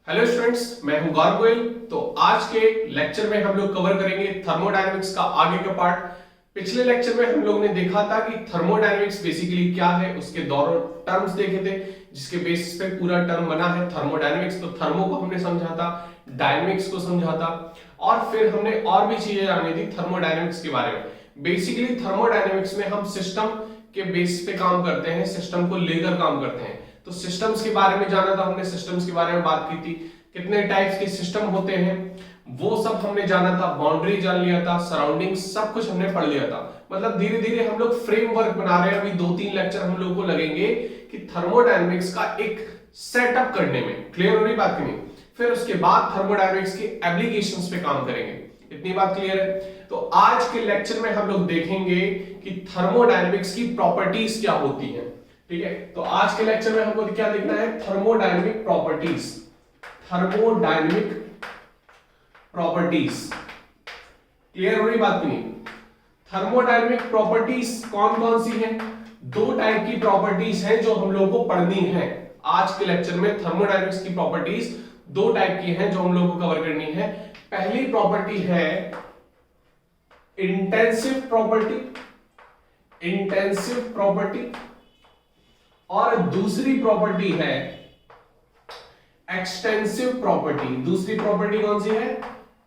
Hello students, मैं हूं गौरव गोयल। तो आज के लेक्चर में हम लोग कवर करेंगे थर्मोडायनेमिक्स का आगे का पार्ट। पिछले लेक्चर में हम लोग ने देखा था कि थर्मोडायनेमिक्स बेसिकली क्या है, उसके दोनों टर्म्स देखे थे जिसके बेसिस पे पूरा टर्म बना है थर्मोडायनेमिक्स। तो थर्मो को हमने समझा था, डायनेमिक्स को समझा था और फिर हमने और भी चीजें जानी थी थर्मोडायनेमिक्स के बारे में। बेसिकली थर्मोडायनेमिक्स में हम सिस्टम के बेस पे काम करते हैं, सिस्टम को लेकर काम करते हैं। तो सिस्टम्स के बारे में जाना था हमने, सिस्टम्स के बारे में बात की थी, कितने टाइप्स के सिस्टम होते हैं वो सब हमने जाना था, बाउंड्री जान लिया था, सराउंडिंग सब कुछ हमने पढ़ लिया था। मतलब धीरे धीरे हम लोग फ्रेमवर्क बना रहे हैं। अभी 2-3 लेक्चर हम लोग को लगेंगे कि थर्मोडायनेमिक्स का एक सेटअप करने में। क्लियर हो रही बात की नहीं? फिर उसके बाद थर्मोडायनेमिक्स के एप्लीकेशंस पे काम करेंगे। इतनी बात क्लियर है? तो आज के लेक्चर में हम लोग देखेंगे कि थर्मोडायनेमिक्स की प्रॉपर्टीज क्या होती हैं। ठीक है, तो आज के लेक्चर में हमको क्या देखना है? Thermodynamic properties. Thermodynamic properties clear हो रही बात की नहीं? थर्मोडायनेमिक प्रॉपर्टीज कौन कौन सी हैं? 2 टाइप की प्रॉपर्टीज हैं जो हम लोगों को पढ़नी है आज के लेक्चर में। थर्मोडायनेमिक्स की प्रॉपर्टीज 2 टाइप की हैं जो हम लोगों को कवर करनी है। पहली प्रॉपर्टी है इंटेंसिव प्रॉपर्टी, इंटेंसिव प्रॉपर्टी, और दूसरी प्रॉपर्टी है एक्सटेंसिव प्रॉपर्टी। दूसरी प्रॉपर्टी कौन सी है?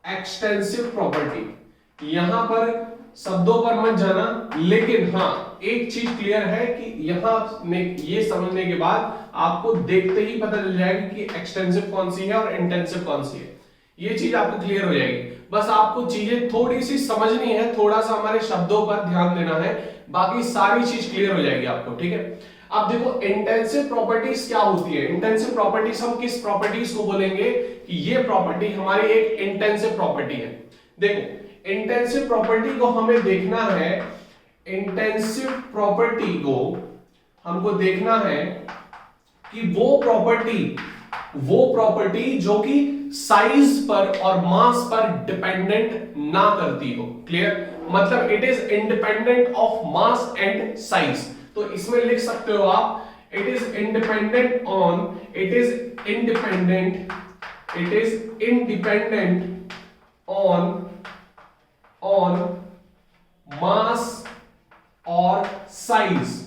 Extensive property. यहां पर शब्दों पर मत जाना, लेकिन हां एक चीज क्लियर है कि यहां ये समझने के बाद आपको देखते ही पता चल जाएगा कि एक्सटेंसिव कौन सी है और इंटेंसिव कौन सी है। ये चीज आपको क्लियर हो जाएगी। बस आपको चीजें थोड़ी सी समझनी है, थोड़ा सा हमारे शब्दों पर ध्यान देना है, बाकी सारी चीज क्लियर हो जाएगी आपको। ठीक है, अब देखो इंटेंसिव प्रॉपर्टीज क्या होती है। इंटेंसिव प्रॉपर्टीज हम किस प्रॉपर्टीज को बोलेंगे कि ये प्रॉपर्टी हमारी एक इंटेंसिव प्रॉपर्टी है। देखो इंटेंसिव प्रॉपर्टी को हमें देखना है, इंटेंसिव प्रॉपर्टी को हमको देखना है कि वो प्रॉपर्टी जो कि साइज पर और मास पर डिपेंडेंट ना करती हो। क्लियर? मतलब it is independent of mass and size. तो इसमें लिख सकते हो आप इट इज इंडिपेंडेंट ऑन मास और साइज।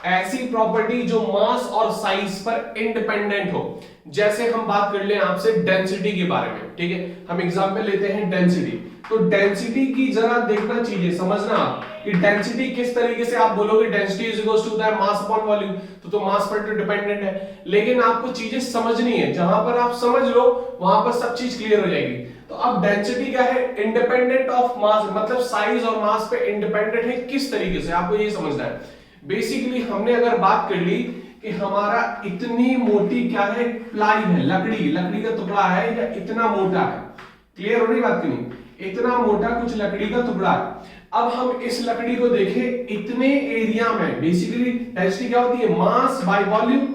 ऐसी प्रॉपर्टी जो मास और साइज पर इंडिपेंडेंट हो। जैसे हम बात कर ले आपसे डेंसिटी के बारे में। ठीक है, हम एग्जांपल लेते हैं डेंसिटी। तो डेंसिटी की जरा देखना चाहिए, समझना आप कि डेंसिटी किस तरीके से आप बोलोगे density is equal to that mass upon volume, तो मास पर तो डिपेंडेंट है। लेकिन आपको चीजें समझनी है, जहां पर आप समझ लो वहां पर सब चीज क्लियर हो जाएगी। तो अब डेंसिटी क्या है? इंडिपेंडेंट ऑफ मास, मतलब साइज और मास पे इंडिपेंडेंट है। किस तरीके से आपको ये समझना है। बेसिकली हमने अगर बात कर ली कि हमारा इतनी मोटी क्या है, प्लाई है, लकड़ी का टुकड़ा है, या इतना मोटा है। क्लियर हो रही बात की नहीं? इतना मोटा कुछ लकड़ी का टुकड़ा है। अब हम इस लकड़ी को देखें इतने एरिया में। बेसिकली डेंसिटी क्या होती है? Mass by volume.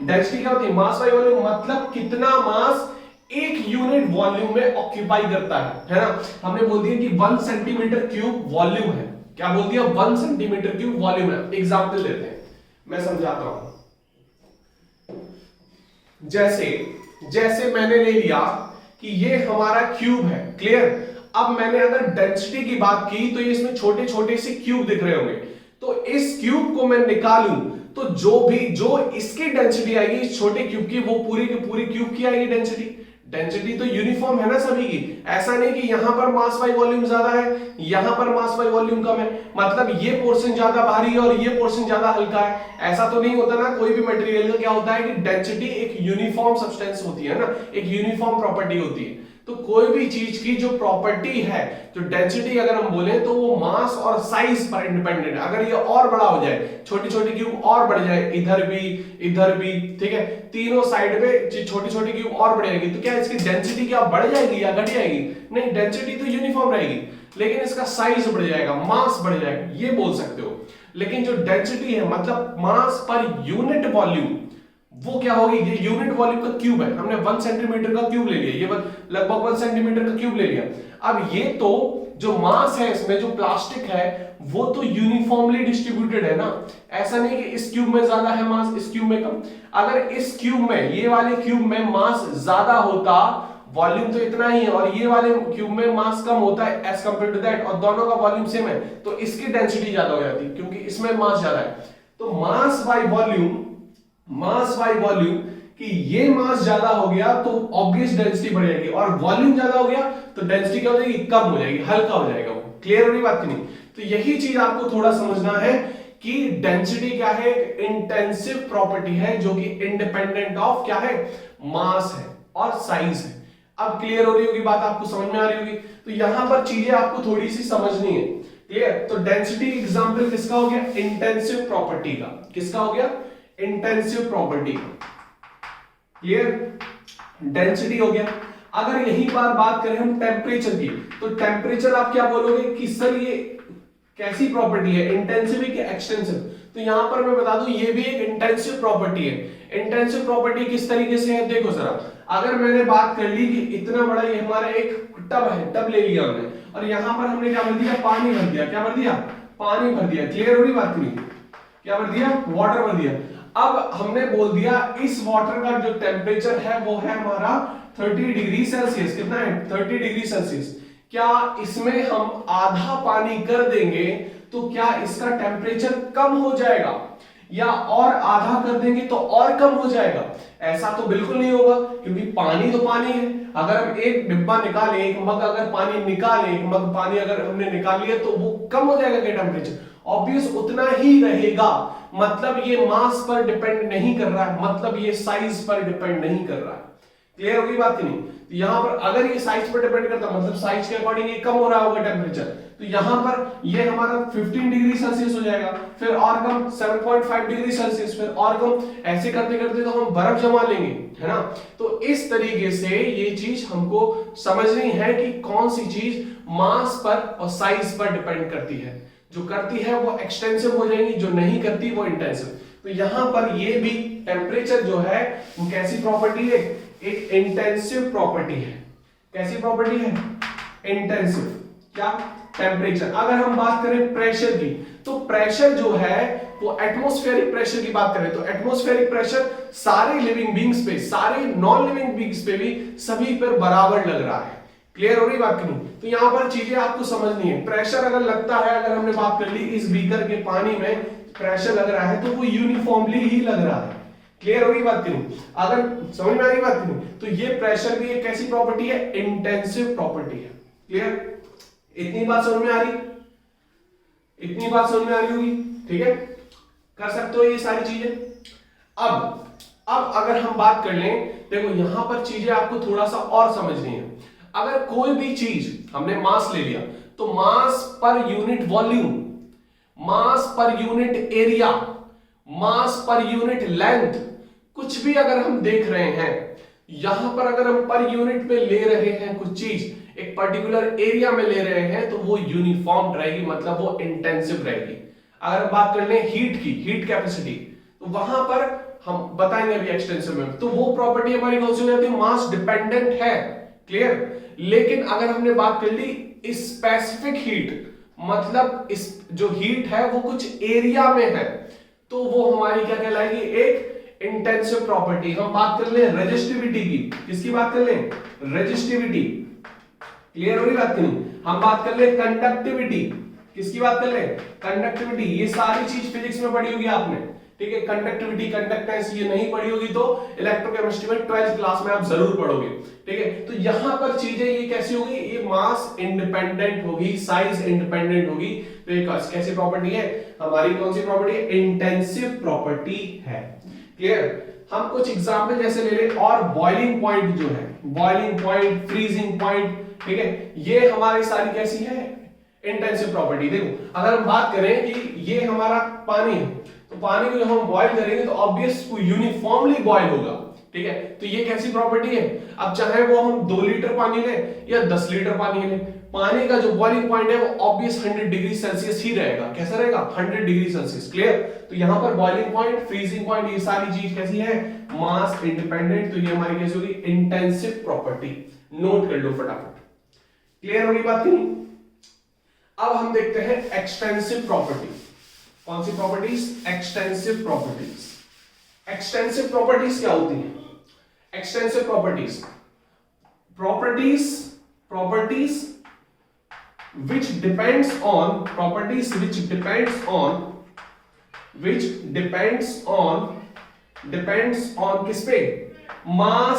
डेंसिटी क्या होती है? मास बाय वॉल्यूम, मतलब कितना मास एक यूनिट वॉल्यूम में ऑक्यूपाई करता है ना? हमने बोल दिया कि 1 सेंटीमीटर क्यूब वॉल्यूम है। क्या बोल दिया? 1 सेंटीमीटर क्यूब वॉल्यूम है। एग्जाम्पल लेते हैं, मैं समझाता हूं। जैसे मैंने ले लिया कि ये हमारा क्यूब है। क्लियर? अब मैंने अगर डेंसिटी की बात की तो ये इसमें छोटे छोटे से क्यूब दिख रहे होंगे। तो इस क्यूब को मैं निकालूं तो जो इसकी डेंसिटी आएगी इस छोटे क्यूब की, वो पूरी की पूरी क्यूब की आएगी डेंसिटी। डेंसिटी तो यूनिफॉर्म है ना सभी की। ऐसा नहीं कि यहां पर मास बाय वॉल्यूम ज्यादा है, यहां पर मास बाय वॉल्यूम कम है, मतलब ये पोर्शन ज्यादा भारी है और ये पोर्शन ज्यादा हल्का है। ऐसा तो नहीं होता ना। कोई भी मटेरियल का क्या होता है कि डेंसिटी एक यूनिफॉर्म सब्सटेंस होती है ना, एक यूनिफॉर्म प्रॉपर्टी होती है। तो कोई भी चीज की जो प्रॉपर्टी है, जो डेंसिटी अगर हम बोले तो वो मास और साइज पर इंडिपेंडेंट है। अगर ये और बड़ा हो जाए, छोटी छोटी क्यूब और बढ़ जाए, इधर भी, ठीक है, तीनों साइड पे छोटी छोटी क्यूब और बढ़ जाएगी, तो क्या इसकी डेंसिटी क्या बढ़ जाएगी या घट जाएगी? नहीं, डेंसिटी तो यूनिफॉर्म रहेगी, लेकिन इसका साइज बढ़ जाएगा, मास बढ़ जाएगा, ये बोल सकते हो। लेकिन जो डेंसिटी है मतलब मास पर यूनिट वॉल्यूम, वो क्या होगी? ये यूनिट वॉल्यूम का क्यूब है। हमने 1 सेंटीमीटर का क्यूब ले लिया, ये लगभग 1 सेंटीमीटर का क्यूब ले लिया। अब ये तो जो मास है इसमें, जो प्लास्टिक है वो तो यूनिफॉर्मली डिस्ट्रीब्यूटेड है ना। ऐसा नहीं कि इस क्यूब में ज्यादा है मास, इस क्यूब में कम। अगर इस क्यूब में, ये वाले क्यूब में मास ज्यादा होता, वॉल्यूम तो इतना ही है, और ये वाले क्यूब में मास कम होता है एज कंपेयर टू दैट, और दोनों का वॉल्यूम सेम है, तो इसकी डेंसिटी ज्यादा हो जाती है क्योंकि इसमें मास ज्यादा है। तो mass by volume, mass by volume, कि ये मास ज्यादा हो गया तो ऑब्वियस डेंसिटी बढ़ जाएगी, और वॉल्यूम ज्यादा हो गया तो डेंसिटी क्या हो जाएगी, कम हो जाएगी, हल्का हो जाएगा वो। क्लियर हो रही बात की नहीं? तो यही चीज आपको थोड़ा समझना है कि डेंसिटी क्या है, एक इंटेंसिव प्रॉपर्टी है जो कि इंडिपेंडेंट ऑफ क्या है, मास है और साइज है। अब क्लियर हो रही होगी बात, आपको समझ में आ रही होगी। तो यहां पर चीजें आपको थोड़ी सी समझनी है। क्लियर? तो डेंसिटी एग्जांपल किसका हो गया, इंटेंसिव प्रॉपर्टी का। किसका हो गया, इंटेंसिव प्रॉपर्टी का। क्लियर? डेंसिटी हो गया। अगर यही बात करें हम टेम्परेचर की, तो टेम्परेचर आप क्या बोलोगे कि सर ये कैसी प्रॉपर्टी है, इंटेंसिव कि एक्सटेंसिव? तो यहां पर मैं बता दूं ये भी एक इंटेंसिव प्रॉपर्टी है। इंटेंसिव प्रॉपर्टी किस तरीके से है, देखो जरा। अगर मैंने बात कर ली कि इतना बड़ा ये हमारा एक टब है, टब ले लिया हमने, और यहां पर हमने क्या भर दिया, पानी भर दिया। क्या भर दिया, पानी भर दिया। क्लियर हो रही बात नहीं? क्या भर दिया, वाटर भर दिया। अब हमने बोल दिया इस वाटर का जो टेम्परेचर है वो है हमारा 30 डिग्री सेल्सियस। कितना है, 30 डिग्री सेल्सियस। क्या इसमें हम आधा पानी कर देंगे तो क्या इसका टेम्परेचर कम हो जाएगा, या और आधा कर देंगे तो और कम हो जाएगा? ऐसा तो बिल्कुल नहीं होगा, क्योंकि पानी तो पानी है। अगर हम एक डिब्बा निकालें, एक मग अगर पानी निकालें, एक मग पानी अगर हमने निकाल लिया तो वो कम हो जाएगा क्या टेम्परेचर? ऑब्वियस उतना ही रहेगा। मतलब ये मास पर डिपेंड नहीं कर रहा है, मतलब ये साइज पर डिपेंड नहीं कर रहा है। क्लियर होगी बात की नहीं? तो यहां पर अगर ये साइज पर डिपेंड करता, मतलब साइज के अकॉर्डिंग ये कम हो रहा होगा टेम्परेचर, तो यहां पर ये हमारा 15 डिग्री सेल्सियस हो जाएगा, फिर और कम 7.5 डिग्री सेल्सियस, फिर और कम, ऐसे करते करते तो हम बर्फ जमा लेंगे, है ना। तो इस तरीके से ये चीज हमको समझनी है कि कौन सी चीज मास पर और साइज पर डिपेंड करती है। जो करती है वो एक्सटेंसिव हो जाएगी, जो नहीं करती वो इंटेंसिव। तो यहां पर ये भी टेम्परेचर जो है वो कैसी प्रॉपर्टी है, एक इंटेंसिव प्रॉपर्टी है। कैसी प्रॉपर्टी है, इंटेंसिव। क्या, टेम्परेचर। अगर हम बात करें प्रेशर की, तो प्रेशर जो है वो एटमॉस्फेरिक प्रेशर की बात करें तो एटमॉस्फेरिक प्रेशर सारे लिविंग बींग्स पे, सारे नॉन लिविंग बींग्स पे भी सभी पर बराबर लग रहा है। क्लियर हो रही बात की नहीं? तो यहां पर चीजें आपको समझनी है। प्रेशर अगर लगता है, अगर हमने बात कर ली इस बीकर के पानी में प्रेशर लग रहा है तो वो यूनिफॉर्मली ही लग रहा है। क्लियर हो रही बात की नहीं? अगर समझ में आ रही बात की नहीं, तो ये प्रेशर भी एक कैसी प्रॉपर्टी है, इंटेंसिव प्रॉपर्टी है। क्लियर? इतनी बात समझ में आ रही, इतनी बात समझ में आ रही होगी, ठीक है? कर सकते हो ये सारी चीजें। अब अगर हम बात कर लें, देखो यहां पर चीजें आपको थोड़ा सा और समझनी है। अगर कोई भी चीज हमने मास ले लिया, तो मास पर यूनिट वॉल्यूम, मास पर यूनिट एरिया, मास पर यूनिट लेंथ, कुछ भी अगर हम देख रहे हैं, यहां पर अगर हम पर यूनिट में ले रहे हैं कुछ चीज, एक पर्टिकुलर एरिया में ले रहे हैं, तो वो यूनिफॉर्म रहेगी, मतलब वो इंटेंसिव रहेगी। अगर बात कर लें हीट की, हीट कैपेसिटी, तो वहां पर हम बताएंगे अभी एक्सटेंसिव में, तो वो प्रॉपर्टी हमारी कौन सी हो जाती है, मास डिपेंडेंट है। क्लियर? लेकिन अगर हमने बात कर ली स्पेसिफिक हीट, मतलब इस जो हीट है वो कुछ एरिया में है, तो वो हमारी क्या कहलाएगी, एक इंटेंसिव प्रॉपर्टी। हम बात कर ले रेजिस्टिविटी की, किसकी बात कर ले, रेजिस्टिविटी। क्लियर हो रही बात नहीं? हम बात कर ले कंडक्टिविटी, किसकी बात कर ले, कंडक्टिविटी। ये सारी चीज फिजिक्स में पढ़ी होगी आपने, ठीक है? कंडक्टिविटी, कंडक्टेंस ये नहीं पढ़ी होगी तो इलेक्ट्रोकेमिस्ट्री में 12th क्लास में आप जरूर पढ़ोगे, ठीक है? तो यहां पर चीजें ये कैसी होगी, ये मास इंडिपेंडेंट होगी, साइज इंडिपेंडेंट होगी। तो ये कैसी प्रॉपर्टी है हमारी, कौन सी प्रॉपर्टी है, इंटेंसिव प्रॉपर्टी है। क्लियर? हम कुछ एग्जांपल जैसे ले ले, और बॉइलिंग पॉइंट जो है, बॉइलिंग पॉइंट, फ्रीजिंग पॉइंट, ठीक है, ये हमारी सारी कैसी है, इंटेंसिव प्रॉपर्टी। देखो अगर हम बात करें कि ये हमारा पानी है, तो पानी को जब हम बॉईल करेंगे तो ऑब्वियस वो यूनिफॉर्मली बॉईल होगा, ठीक है? तो ये कैसी प्रॉपर्टी है। अब चाहे वो हम 2 लीटर पानी लें या 10 लीटर पानी लें, पानी का जो बॉइलिंग पॉइंट है वो ऑब्वियस 100 डिग्री सेल्सियस ही रहेगा। कैसा रहेगा, 100 डिग्री सेल्सियस। क्लियर? तो यहां पर बॉइलिंग पॉइंट, फ्रीजिंग पॉइंट, ये सारी चीज कैसी है, मास इंडिपेंडेंट। तो ये हमारी कैसी होगी, इंटेंसिव प्रॉपर्टी। नोट कर लो फटाफट। क्लियर होगी बात की नहीं? अब हम देखते हैं एक्सटेंसिव प्रॉपर्टी। कौन सी properties? Extensive properties. Extensive properties क्या होती है? Extensive properties properties which depends on किस पे? मास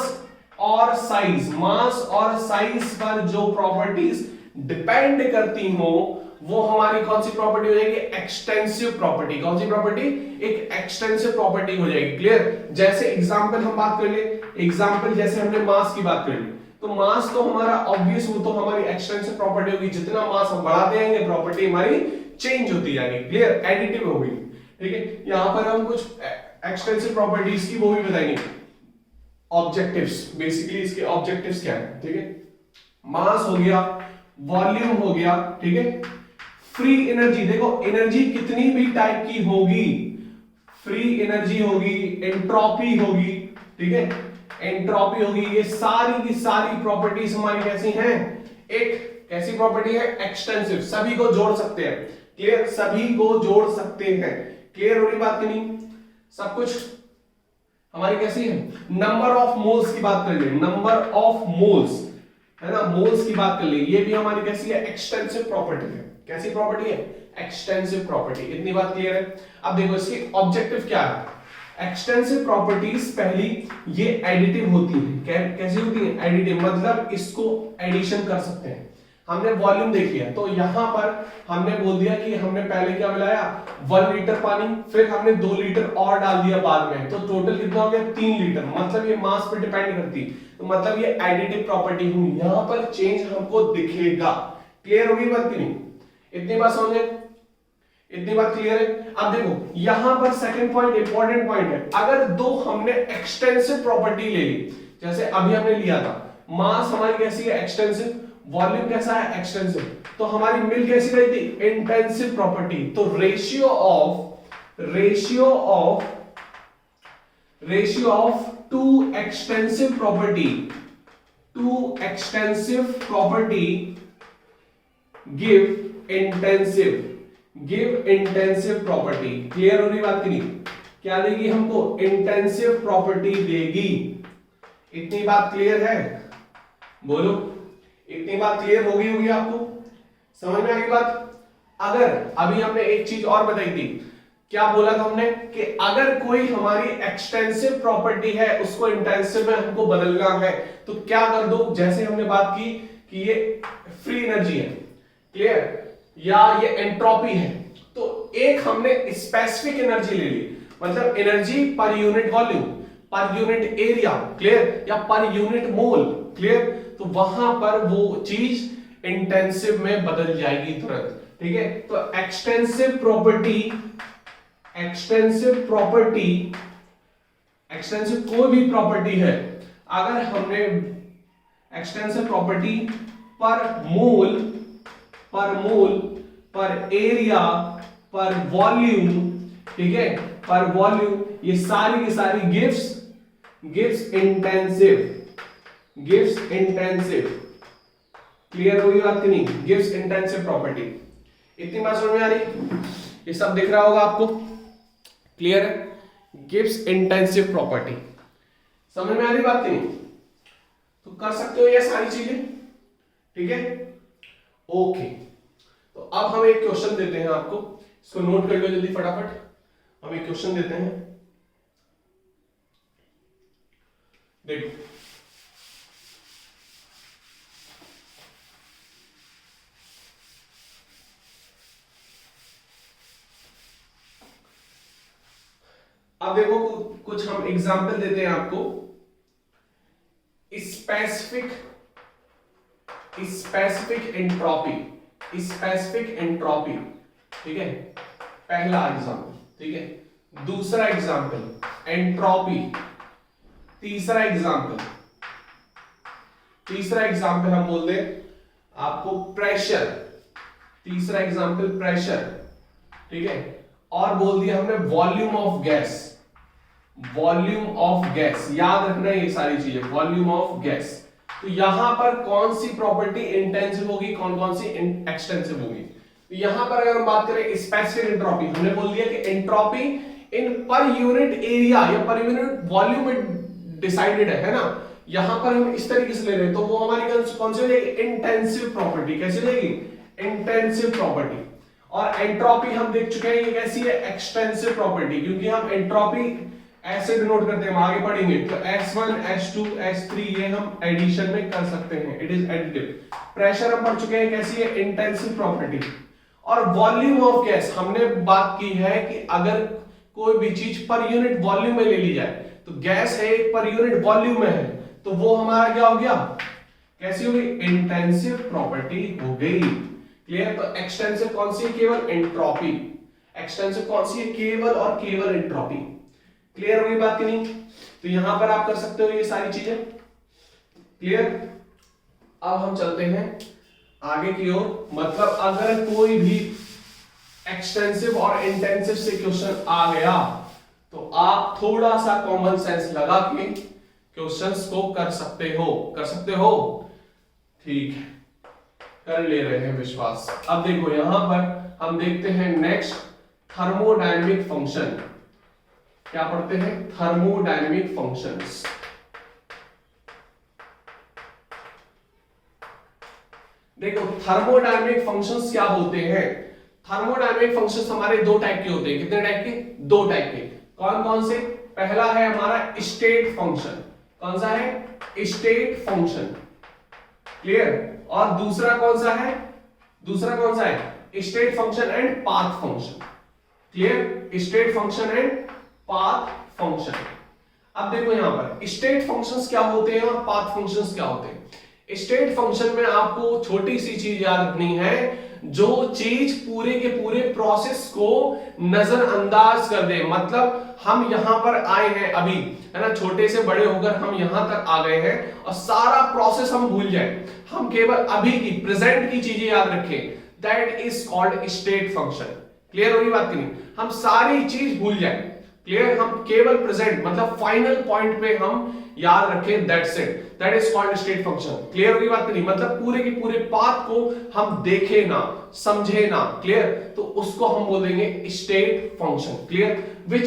और साइज। मास और साइज पर जो प्रॉपर्टीज डिपेंड करती हो वो हमारी कौन सी प्रॉपर्टी हो जाएगी? Extensive property. कौन सी प्रॉपर्टी? एक एक्सटेंसिव प्रॉपर्टी हो जाएगी। क्लियर? जैसे एग्जांपल हम बात कर ले, एग्जांपल जैसे हमने मास की बात कर ली, तो मास तो हमारा ऑब्वियस, वो तो हमारी एक्सटेंसिव प्रॉपर्टी होगी। जितना मास हम बढ़ाते जाएंगे प्रॉपर्टी हमारी चेंज होती जाएगी। क्लियर? एडिटिव होगी। ठीक है, यहां पर हम कुछ एक्सटेंसिव प्रॉपर्टीज की वो भी बताएंगे, ऑब्जेक्टिव्स। बेसिकली इसके ऑब्जेक्टिव्स क्या है? ठीक है, मास हो गया, वॉल्यूम हो गया, ठीक है, फ्री एनर्जी। देखो एनर्जी कितनी भी टाइप की होगी, फ्री एनर्जी होगी, एंट्रोपी होगी, ठीक है, एंट्रोपी होगी, ये सारी की सारी प्रॉपर्टीज हमारी कैसी हैं? एक कैसी प्रॉपर्टी है? एक्सटेंसिव। सभी को जोड़ सकते हैं। क्लियर? सभी को जोड़ सकते हैं। क्लियर हो रही बात की नहीं? सब कुछ हमारी कैसी है? नंबर ऑफ मोल्स की बात कर ले, नंबर ऑफ मोल्स है ना, मोल्स की बात कर ले, ये भी हमारी कैसी है? एक्सटेंसिव प्रॉपर्टी है। कैसी प्रॉपर्टी है? Extensive property. इतनी बात क्लियर है? अब देखो इसकी ऑब्जेक्टिव क्या है? एक्सटेंसिव प्रॉपर्टीज पहली ये एडिटिव होती है। कैसी होती है? एडिटिव, मतलब इसको एडिशन कर सकते हैं। हमने वॉल्यूम देख लिया, तो यहां पर हमने बोल दिया कि हमने पहले क्या मिलाया? 1 लीटर पानी, फिर हमने 2 लीटर और डाल दिया बाद में, तो टोटल कितना हो गया? 3 लीटर। मतलब ये मास पर डिपेंड करती, तो मतलब ये एडिटिव प्रॉपर्टी हुई। यहां पर चेंज हमको दिखेगा। क्लियर होगी बात की नहीं? इतनी बात समझे? इतनी बात क्लियर है? अब देखो यहां पर सेकंड पॉइंट इंपॉर्टेंट पॉइंट है। अगर दो हमने एक्सटेंसिव प्रॉपर्टी ले ली, जैसे अभी हमने लिया था, मास हमारी कैसी है? एक्सटेंसिव। वॉल्यूम कैसा है? एक्सटेंसिव। तो हमारी मिल कैसी रही थी? Intensive property. तो ratio of two extensive property give intensive property. Clear हो रही बात की नहीं? क्या देगी हमको? इंटेंसिव प्रॉपर्टी देगी। इतनी बात क्लियर है? बोलो, इतनी बात क्लियर होगी आपको? समझ में आ गई बात? अगर अभी हमने एक चीज और बताई थी, क्या बोला था हमने? कि अगर कोई हमारी एक्सटेंसिव प्रॉपर्टी है उसको इंटेंसिव में हमको बदलना है, तो क्या कर दो? जैसे हमने बात की कि ये फ्री एनर्जी है, क्लियर, या ये एंट्रोपी है, तो एक हमने स्पेसिफिक एनर्जी ले ली, मतलब energy per unit volume, per unit area, clear, या पर यूनिट मोल, क्लियर, तो वहां पर वो चीज इंटेंसिव में बदल जाएगी तुरंत। ठीक है, तो एक्सटेंसिव कोई भी प्रॉपर्टी है, अगर हमने एक्सटेंसिव प्रॉपर्टी पर मोल, पर एरिया, पर वॉल्यूम, ठीक है, पर वॉल्यूम, ये सारी की सारी गिव्स इंटेंसिव। क्लियर होगी बात की नहीं? Gives intensive property. इतनी बात समझ में आ रही? ये सब दिख रहा होगा आपको? क्लियर है? Gives intensive property. समझ में आ रही बात की नहीं? तो कर सकते हो ये सारी चीजें, ठीक है, ओके। तो अब हम एक क्वेश्चन देते हैं आपको, इसको नोट कर लो जल्दी फटाफट। हम एक क्वेश्चन देते हैं, देखो, अब देखो कुछ हम एग्जाम्पल देते हैं आपको। स्पेसिफिक एंट्रोपी, ठीक है, पहला एग्जाम्पल, ठीक है, दूसरा एग्जाम्पल एंट्रोपी, तीसरा एग्जाम्पल हम बोल दे आपको प्रेशर, तीसरा एग्जाम्पल प्रेशर, ठीक है, और बोल दिया हमने वॉल्यूम ऑफ गैस, याद रखना ये सारी चीजें, वॉल्यूम ऑफ गैस। तो यहां पर कौन सी प्रॉपर्टी इंटेंसिव होगी, कौन कौन सी एक्सटेंसिव होगी? तो यहां पर अगर हम बात करें स्पेसिफिक एंट्रोपी, हमने बोल दिया कि एंट्रोपी इन पर यूनिट एरिया या पर यूनिट वॉल्यूम में डिसाइडेड है ना। यहां पर हम इस तरीके से ले रहे हैं, तो वो हमारी कौन सी हो जाएगी, इंटेंसिव प्रॉपर्टी। कैसी रहेगी, इंटेंसिव प्रॉपर्टी। और एंट्रोपी हम देख चुके हैं ये कैसी है, एक्सटेंसिव प्रॉपर्टी, क्योंकि हम एंट्रोपी ऐसे डिनोट करते हैं, हम आगे पढ़ेंगे। तो S1 S2 S3 ये हम एडिशन में कर सकते हैं, इट इज एडिटिव। प्रेशर हम पढ़ चुके हैं कैसी है, इंटेंसिव प्रॉपर्टी। और वॉल्यूम ऑफ गैस हमने बात की है कि अगर कोई भी चीज पर यूनिट वॉल्यूम में ले ली जाए, तो गैस है एक पर यूनिट वॉल्यूम में है, तो वो हमारा क्या हो गया, कैसी हो गई, इंटेंसिव प्रॉपर्टी हो गई। क्लियर। तो एक्सटेंसिव कौन सी है, केवल एंट्रोपी। एक्सटेंसिव कौन सी है, केवल और केवल एंट्रोपी। क्लियर होगी बात की नहीं। तो यहां पर आप कर सकते हो ये सारी चीजें। क्लियर। अब हम चलते हैं आगे की ओर। मतलब अगर कोई भी एक्सटेंसिव और इंटेंसिव से क्वेश्चन आ गया, तो आप थोड़ा सा कॉमन सेंस लगा के क्वेश्चंस को कर सकते हो। कर सकते हो, ठीक है, कर ले रहे हैं विश्वास। अब देखो यहां पर हम देखते हैं नेक्स्ट, थर्मोडायनेमिक फंक्शन। क्या पढ़ते हैं, थर्मोडायनेमिक फंक्शंस। देखो थर्मोडायनेमिक फंक्शंस क्या होते हैं। थर्मोडायनेमिक फंक्शंस हमारे दो टाइप के होते हैं। कितने टाइप के, दो टाइप के। कौन कौन से, पहला है हमारा स्टेट फंक्शन। कौन सा है, स्टेट फंक्शन। क्लियर। और दूसरा कौन सा है, दूसरा कौन सा है, state function and path function. Clear. State function and path function. अब देखो यहां पर स्टेट फंक्शंस क्या होते हैं और पाथ फंक्शंस क्या होते हैं। स्टेट फंक्शन में आपको छोटी सी चीज याद रखनी है, जो चीज पूरे के पूरे प्रोसेस को नजरअंदाज कर दे। मतलब हम यहां पर आए हैं अभी, है ना, छोटे से बड़े होकर हम यहां तक आ गए हैं और सारा प्रोसेस हम भूल जाए, हम केवल अभी की प्रेजेंट की चीजें याद रखें, that is called state function. Clear होगी बात की नहीं, हम सारी चीज भूल जाए। क्लियर। हम केवल प्रेजेंट मतलब फाइनल पॉइंट पे हम याद रखें, that's it, that is called state function. Clear होगी बात नहीं, मतलब पूरे के पूरे पाथ को हम देखे ना, समझे ना। क्लियर। तो उसको हम बोलेंगे state function. Clear. Which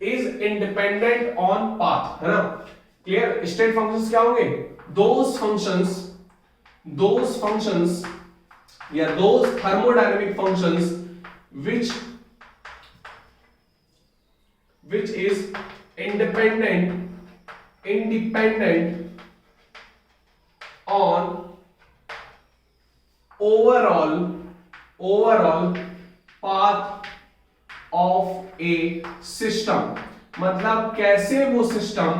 is independent on path, है ना। क्लियर। स्टेट फंक्शंस क्या होंगे, दोज फंक्शंस या those thermodynamic functions which is independent on overall path of a system। मतलब कैसे वो सिस्टम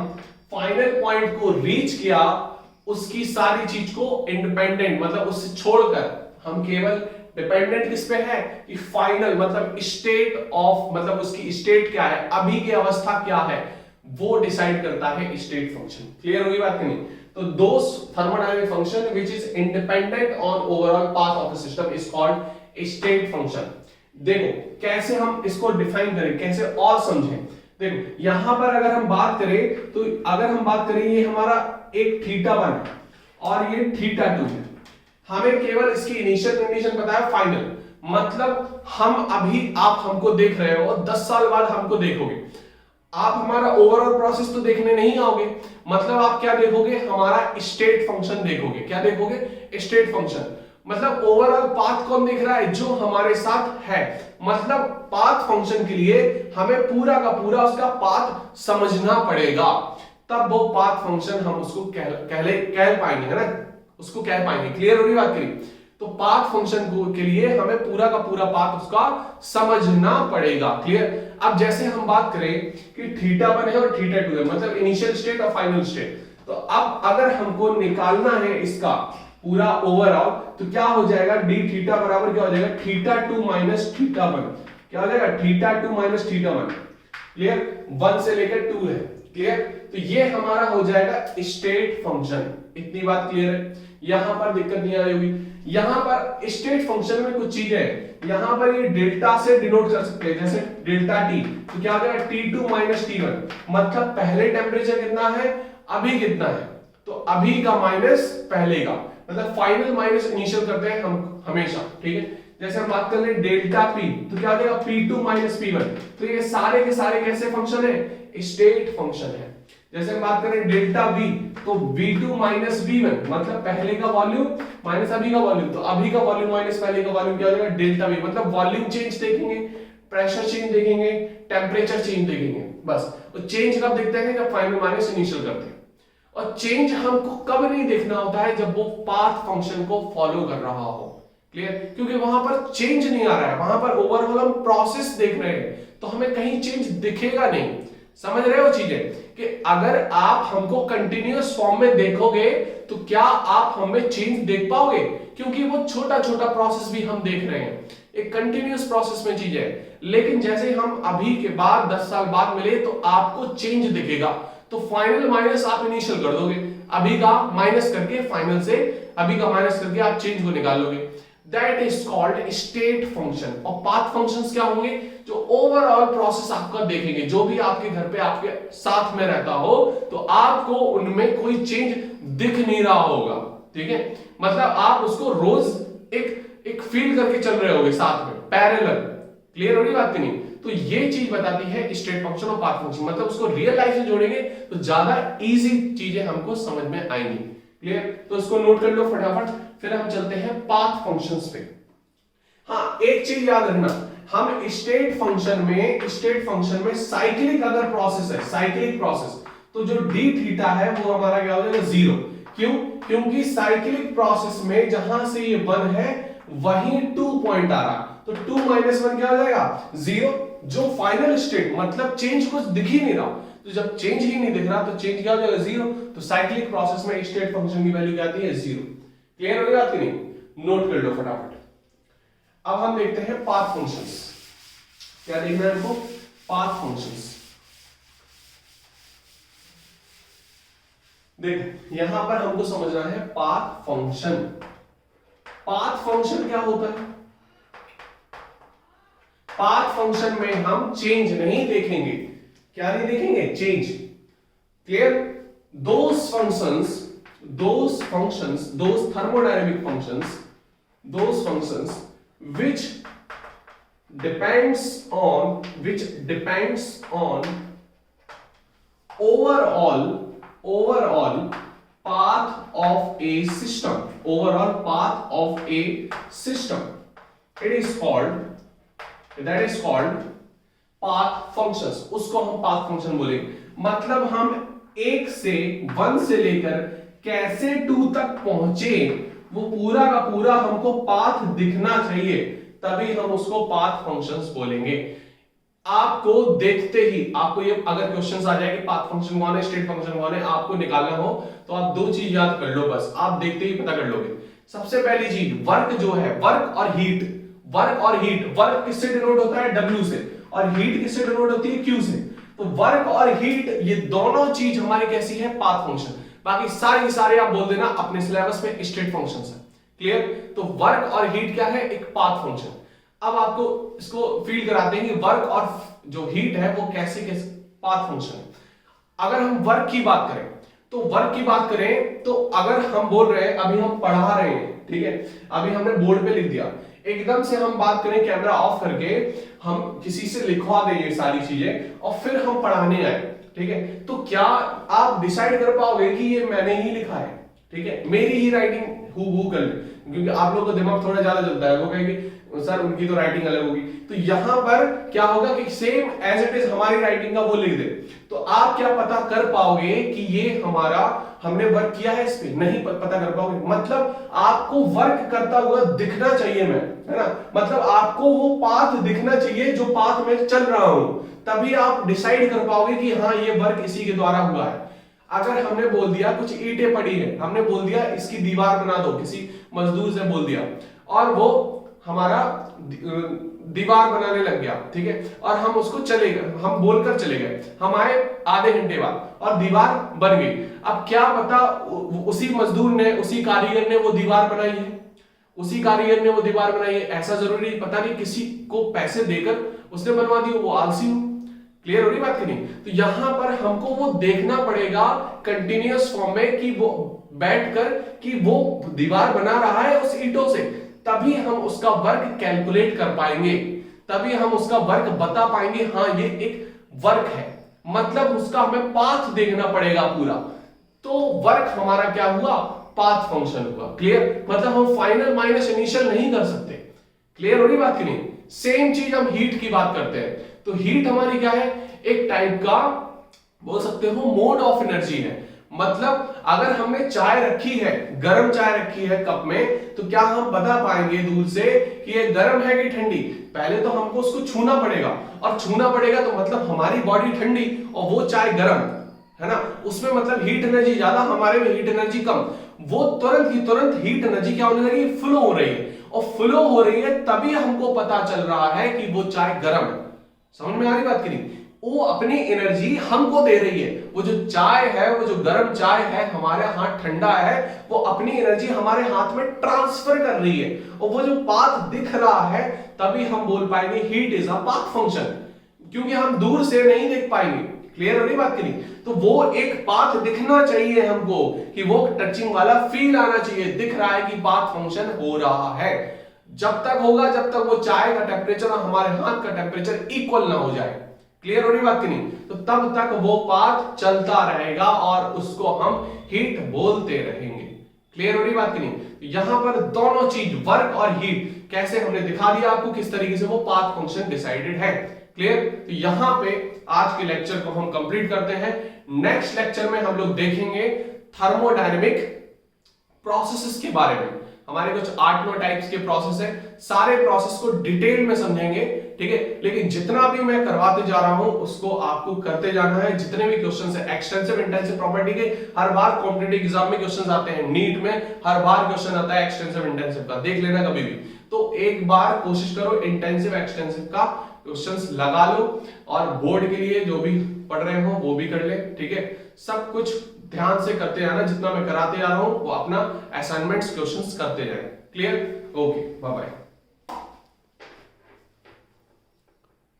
फाइनल पॉइंट को रीच किया, उसकी सारी चीज को इंडिपेंडेंट मतलब उससे छोड़कर, हम केवल डिपेंडेंट किस पे है कि फाइनल मतलब स्टेट ऑफ, मतलब उसकी स्टेट क्या है, अभी की अवस्था क्या है, वो डिसाइड करता है स्टेट फंक्शन। क्लियर होगी बात नहीं। तो those thermodynamic function which is independent on overall path of the system is called state function. देखो कैसे हम इसको डिफाइन करें, कैसे और समझें। देखो यहां पर अगर हम बात करें, तो अगर हम बात करें ये हमारा एक θ1 और ये θ2 है, हमें केवल इसकी इनिशियल कंडीशन पता है, फाइनल मतलब हम अभी, आप हमको देख रहे हो, 10 साल बाद हमको देखोगे, आप हमारा ओवरऑल प्रोसेस तो देखने नहीं आओगे, मतलब आप क्या देखोगे, हमारा स्टेट फंक्शन देखोगे। क्या देखोगे, स्टेट फंक्शन। मतलब ओवरऑल पाथ कौन देख रहा है, जो हमारे साथ है। मतलब पाथ फंक्शन के लिए हमें पूरा का पूरा उसका पाथ समझना पड़ेगा, तब वो पाथ फंक्शन हम उसको कह पाएंगे, है ना, उसको कह पाएंगे। क्लियर होगी बात करी। तो पाथ फंक्शन के लिए हमें पूरा का पूरा पाथ उसका समझना पड़ेगा। क्लियर। अब जैसे हम बात करें कि θ1 है और θ2 है, मतलब इनिशियल स्टेट और फाइनल स्टेट, तो अब अगर हमको निकालना है इसका पूरा ओवरऑल, तो क्या हो जाएगा, dθ बराबर क्या हो जाएगा, θ2 माइनस θ1। क्या हो जाएगा, θ2 माइनस θ1। क्लियर। 1 से लेकर 2 है। क्लियर। तो ये हमारा हो जाएगा स्टेट फंक्शन। इतनी बात क्लियर है, यहां पर दिक्कत नहीं आ रही होगी। यहां पर स्टेट फंक्शन में कुछ चीजें हैं, यहां पर ये डेल्टा से डिनोट कर सकते हैं, जैसे डेल्टा टी, तो क्या हो जाएगा, T2 माइनस T1, मतलब पहले टेम्परेचर कितना है, अभी कितना है, तो अभी का माइनस पहले का, मतलब फाइनल माइनस इनिशियल करते हैं हम हमेशा। ठीक है। जैसे हम बात कर रहे हैं डेल्टा पी, तो क्या हो जाएगा P2 माइनस P1। तो ये सारे के सारे कैसे फंक्शन है, स्टेट फंक्शन है। जैसे हम बात करें डेल्टा V, तो V2 माइनस V1 मतलब पहले का वॉल्यूम माइनस अभी का वॉल्यूम, तो अभी का वॉल्यूम माइनस पहले का वॉल्यूम क्या हो जाएगा डेल्टा V, मतलब वॉल्यूम चेंज देखेंगे, प्रेशर चेंज देखेंगे, टेम्परेचर चेंज देखेंगे, बस। तो चेंज कब देखते हैं, जब फाइनल माइनस इनिशियल करते हैं। और चेंज हमको कब नहीं देखना होता है, जब वो पाथ फंक्शन को फॉलो कर रहा हो, क्लियर, क्योंकि वहां पर चेंज नहीं आ रहा है, वहां पर ओवरऑल हम प्रोसेस देख रहे हैं, तो हमें कहीं चेंज दिखेगा नहीं। समझ रहे हो चीजें, कि अगर आप हमको कंटिन्यूअस फॉर्म में देखोगे तो क्या आप हमें चेंज देख पाओगे, क्योंकि वो छोटा छोटा प्रोसेस भी हम देख रहे हैं, एक कंटिन्यूअस प्रोसेस में चीज है। लेकिन जैसे हम अभी के बाद 10 साल बाद मिले तो आपको चेंज दिखेगा, तो फाइनल माइनस आप इनिशियल कर दोगे, अभी का माइनस करके फाइनल से अभी का माइनस करके आप चेंज को निकाल लोगे। That is called state function. और पाथ फंक्शंस क्या होंगे, जो ओवरऑल प्रोसेस आपका देखेंगे, जो भी आपके घर पे आपके साथ में रहता हो तो आपको उनमें कोई चेंज दिख नहीं रहा होगा, ठीक है, मतलब आप उसको रोज एक फील करके चल रहे होगे साथ में पैरेलल। क्लियर हो रही बात की नहीं? तो ये चीज बताती है स्टेट फंक्शन और पाथ फंक्शन, मतलब उसको रियल लाइफ से जोड़ेंगे तो ज्यादा इजी चीजें हमको समझ में आएंगी। क्लियर, तो इसको नोट कर लो फटाफट, फिर हम चलते हैं पाथ फंक्शंस पे। हाँ, एक चीज याद रखना, हम स्टेट फंक्शन में साइक्लिक अगर प्रोसेस है, साइक्लिक प्रोसेस, तो जो डी थीटा है वो हमारा क्या हो जाएगा, जीरो। क्यों? क्योंकि साइक्लिक प्रोसेस में जहां से ये 1 है वहीं 2 पॉइंट आ रहा, तो 2 माइनस 1 क्या हो जाएगा, 0। जो फाइनल स्टेट मतलब चेंज कुछ दिख ही नहीं रहा, तो जब चेंज ही नहीं दिख रहा तो चेंज क्या हो जाएगा, 0। तो साइक्लिक प्रोसेस में स्टेट फंक्शन की वैल्यू क्या आती है, 0। क्लियर हो गया कि नहीं? नोट कर लो फटाफट। अब हम देखते हैं पाथ फंक्शंस। क्या देखना है हमको, पाथ फंक्शंस। देख यहां पर हमको समझना है पाथ फंक्शन। पाथ फंक्शन क्या होता है? पाथ फंक्शन में हम चेंज नहीं देखेंगे। क्या नहीं देखेंगे, change. Clear, those thermodynamic functions which depends on overall path of a system, that is called path functions। उसको हम path function बोलेंगे। मतलब हम 1 से लेकर कैसे 2 तक पहुंचे वो पूरा का पूरा हमको पाथ दिखना चाहिए, तभी हम उसको पाथ फंक्शंस बोलेंगे। आपको देखते ही आपको ये अगर क्वेश्चंस आ जाए कि पाथ फंक्शन कौन है, स्टेट फंक्शन कौन है, आपको निकालना हो तो आप 2 चीज याद कर लो, बस आप देखते ही पता कर लोगे। सबसे पहली चीज वर्क जो है, वर्क और हीट। वर्क किससे डिनोट होता है, W से, और हीट किससे डिनोट होती है, Q से। तो वर्क और हीट ये दोनों चीज हमारी कैसी है, पाथ फंक्शन। बाकी सारे आप बोल देना अपने सिलेबस में स्टेट फंक्शंस है। क्लियर, तो वर्क और हीट क्या है, एक पाथ फंक्शन। अब आपको इसको फील कराते हैं कि वर्क और जो हीट है वो कैसे पाथ फंक्शन है। अगर हम वर्क की बात करें तो अगर हम बोल रहे हैं, अभी हम पढ़ा रहे हैं, ठीक है, अभी हमने बोर्ड पे लिख दिया, एकदम से हम बात करें कैमरा ऑफ करके, हम किसी से लिखवा दें ये सारी चीजें और फिर हम पढ़ाने आए, ठीक है, तो क्या आप डिसाइड कर पाओगे कि ये मैंने ही लिखा है, ठीक है, मेरी ही राइटिंग हूबहू कर ले, क्योंकि आप लोगों का दिमाग थोड़ा ज्यादा चलता है, वो कहेंगे सर उनकी तो राइटिंग अलग होगी। तो यहां पर क्या होगा कि सेम एज इट इज हमारी राइटिंग का वो लिख दे, तो आप क्या पता कर पाओगे कि ये हमने वर्क किया है इस पे, नहीं पता कर पाओगे। मतलब आपको वर्क करता हुआ दिखना चाहिए, मैं, है ना, मतलब आपको वो पाथ दिखना चाहिए जो पाथ में चल रहा हूं, तभी आप डिसाइड कर पाओगे कि हाँ ये वर्क इसी के द्वारा हुआ है। अगर हमने बोल दिया कुछ ईंटें पड़ी है, हमने बोल दिया इसकी दीवार बना दो, किसी मजदूर से बोल दिया और वो हमारा दीवार बनाने लग गया, ठीक है, और हम उसको चले गए, हम बोलकर चले गए, हम आए आधे घंटे बाद और दीवार बन गई। अब क्या पता उसी मजदूर ने, उसी कारीगर ने वो दीवार बनाई है, ऐसा जरूरी पता नहीं, किसी को पैसे देकर उसने बनवा दी, वो आलसी हो। क्लियर हो रही बात की नहीं? तो यहां पर हमको वो देखना पड़ेगा कंटिन्यूअस फॉर्म में कि वो बैठकर कि वो दीवार बना रहा है उस ईंटों से, तभी हम उसका वर्क कैलकुलेट कर पाएंगे, तभी हम उसका वर्क बता पाएंगे, हाँ ये एक वर्क है, मतलब उसका हमें पाथ देखना पड़ेगा पूरा, तो वर्क हमारा क्या हुआ, पाथ फंक्शन हुआ। क्लियर, मतलब हम फाइनल माइनस इनिशियल नहीं कर सकते। क्लियर हो रही बात की नहीं? सेम चीज हम हीट की बात करते हैं, तो हीट हमारी क्या है, एक टाइप का बोल सकते हो मोड ऑफ एनर्जी है। मतलब अगर हमने चाय रखी है, गर्म चाय रखी है कप में, तो क्या हम बता पाएंगे दूर से कि ये गर्म है कि ठंडी? पहले तो हमको उसको छूना पड़ेगा, और छूना पड़ेगा तो मतलब हमारी बॉडी ठंडी और वो चाय गर्म, है ना, उसमें मतलब हीट एनर्जी ज्यादा, हमारे में हीट एनर्जी कम। वो तुरंत ही तुरंत हीट एनर्जी क्या होने लगी, फ्लो हो रही है, और फ्लो हो रही है तभी हमको पता चल रहा है कि वो चाय गर्म है। समझ में आ रही बात की नहीं? वो अपनी एनर्जी हमको दे रही है, वो जो चाय है, वो जो गर्म चाय है, हमारे हाथ ठंडा है, वो अपनी एनर्जी हमारे हाथ में ट्रांसफर कर रही है, और वो जो पाथ दिख रहा है तभी हम बोल पाएंगे heat is a path function, क्योंकि हम दूर से नहीं देख पाएंगे। क्लियर हो रही बात की नहीं? तो वो एक पाथ दिखना चाहिए हमको, कि वो टचिंग वाला फील आना चाहिए, दिख रहा है कि पाथ फंक्शन हो रहा है। जब तक होगा जब तक वो चाय का टेम्परेचर और हमारे हाथ का टेम्परेचर इक्वल ना हो जाए। क्लियर हो रही बात की नहीं? तो तब तक वो पाथ चलता रहेगा और उसको हम हीट बोलते रहेंगे। क्लियर हो रही बात की नहीं? तो यहां पर दोनों चीज वर्क और हीट कैसे हमने दिखा दिया आपको, किस तरीके से वो पाथ फंक्शन डिसाइडेड है। क्लियर? तो यहां पे आज के लेक्चर को हम कंप्लीट करते हैं। नेक्स्ट लेक्चर में हम लोग देखेंगे थर्मोडायनेमिक प्रोसेसेस के बारे में। हमारे कुछ 8-9 टाइप्स के प्रोसेस है, सारे प्रोसेस को डिटेल में समझेंगे, ठीक है। लेकिन जितना भी मैं करवाते जा रहा हूं उसको आपको करते जाना है। जितने भी क्वेश्चन है एक्सटेंसिव इंटेंसिव प्रॉपर्टी के, हर बार कॉम्पिटिटिव एग्जाम में क्वेश्चन आते हैं, नीट में हर बार क्वेश्चन आता है एक्सटेंसिव इंटेंसिव का, देख लेना कभी भी। तो एक बार कोशिश करो इंटेंसिव एक्सटेंसिव का क्वेश्चंस लगा लो, और बोर्ड के लिए जो भी पढ़ रहे हो वो भी कर ले, ठीक है। सब कुछ ध्यान से करते जाना, जितना मैं कराते जा रहा हूं वो अपना असाइनमेंट्स क्वेश्चंस करते जाए। क्लियर? Okay, bye bye.